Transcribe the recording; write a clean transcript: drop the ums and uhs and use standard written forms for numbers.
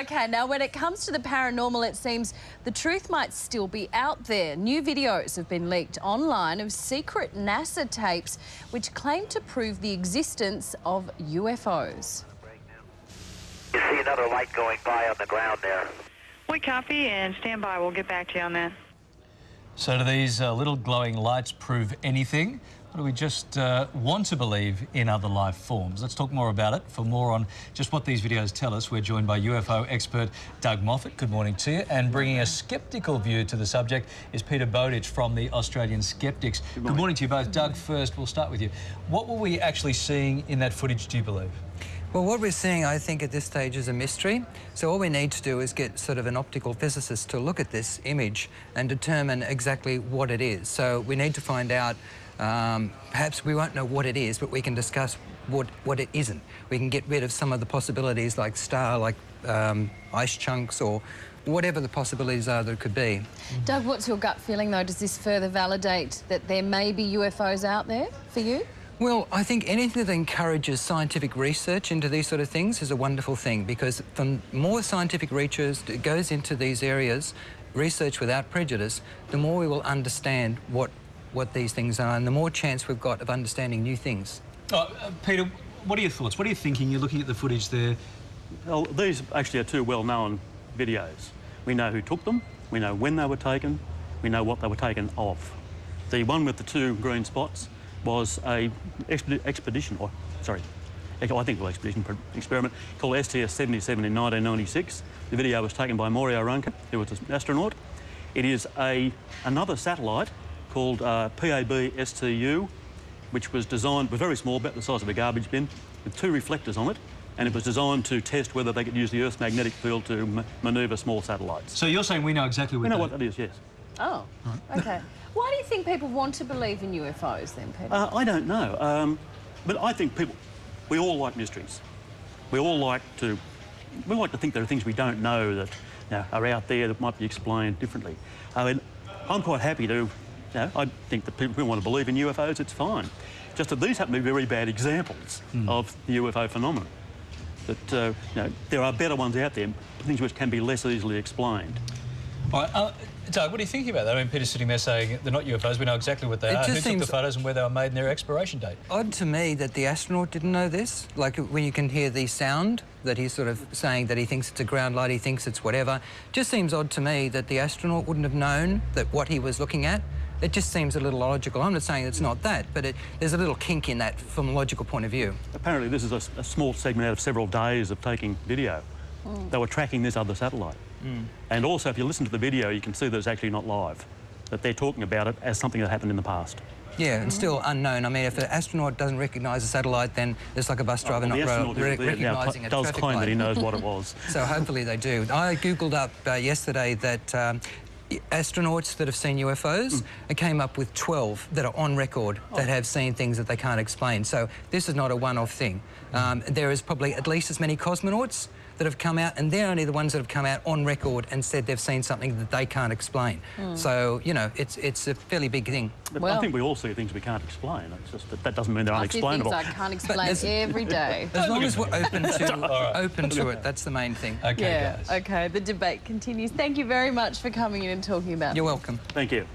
OK, now when it comes to the paranormal, it seems the truth might still be out there. New videos have been leaked online of secret NASA tapes which claim to prove the existence of UFOs. You see another light going by on the ground there. We copy and stand by. We'll get back to you on that. So do these little glowing lights prove anything? Or do we just want to believe in other life forms? Let's talk more about it. For more on just what these videos tell us, we're joined by UFO expert Doug Moffat. Good morning to you. And bringing a sceptical view to the subject is Peter Bowditch from the Australian Skeptics. Good morning to you both. Doug, first, we'll start with you. What were we actually seeing in that footage, do you believe? Well, what we're seeing, I think, at this stage is a mystery. So all we need to do is get sort of an optical physicist to look at this image and determine exactly what it is. So we need to find out, perhaps we won't know what it is, but we can discuss what it isn't. We can get rid of some of the possibilities like star, like ice chunks, or whatever the possibilities are that it could be. Doug, what's your gut feeling, though? Does this further validate that there may be UFOs out there for you? Well, I think anything that encourages scientific research into these sort of things is a wonderful thing, because the more scientific research that goes into these areas, research without prejudice, the more we will understand what these things are, and the more chance we've got of understanding new things. Peter, what are your thoughts? What are you thinking? You're looking at the footage there. Well, these actually are two well-known videos. We know who took them, we know when they were taken, we know what they were taken of. The one with the two green spots was a expedition, or sorry, I think it was expedition experiment called STS-77 in 1996. The video was taken by Mario Runke, who was an astronaut. It is another satellite called PAB-STU, which was designed, was very small, about the size of a garbage bin, with two reflectors on it, and it was designed to test whether they could use the Earth's magnetic field to manoeuvre small satellites. So you're saying we know exactly what we know what that is, yes. Oh, OK. Why do you think people want to believe in UFOs then, Peter? I don't know, but I think we all like mysteries. We like to think there are things we don't know that are out there that might be explained differently. I mean, I'm quite happy to, I think that people who want to believe in UFOs, it's fine. Just that these happen to be very bad examples of the UFO phenomenon. That there are better ones out there, things which can be less easily explained. All right, Doug, what are you thinking about that? I mean, Peter's sitting there saying they're not UFOs, we know exactly what they are. Who took the photos and where they were made and their expiration date? Odd to me that the astronaut didn't know this. Like, when you can hear the sound that he's sort of saying that he thinks it's a ground light, he thinks it's whatever. Just seems odd to me that the astronaut wouldn't have known that what he was looking at. It just seems a little illogical. I'm not saying it's not that, but there's a little kink in that from a logical point of view. Apparently this is a small segment out of several days of taking video. They were tracking this other satellite. And also, if you listen to the video, you can see that it's actually not live, that they're talking about it as something that happened in the past. Yeah, and still unknown. I mean, if an astronaut doesn't recognise a satellite, then it's like a bus driver not recognising a traffic light. Does claim that he knows what it was. So hopefully they do. I googled up yesterday that astronauts that have seen UFOs, I came up with 12 that are on record that have seen things that they can't explain. So this is not a one-off thing. There is probably at least as many cosmonauts that have come out, and they're only the ones that have come out on record and said they've seen something that they can't explain. So, you know, it's a fairly big thing. But I think we all see things we can't explain. It's just that doesn't mean they're unexplainable. I see things I can't explain every day. As long as we're open to it, that's the main thing. OK, yeah, guys. OK, the debate continues. Thank you very much for coming in and talking about You're this. welcome. Thank you.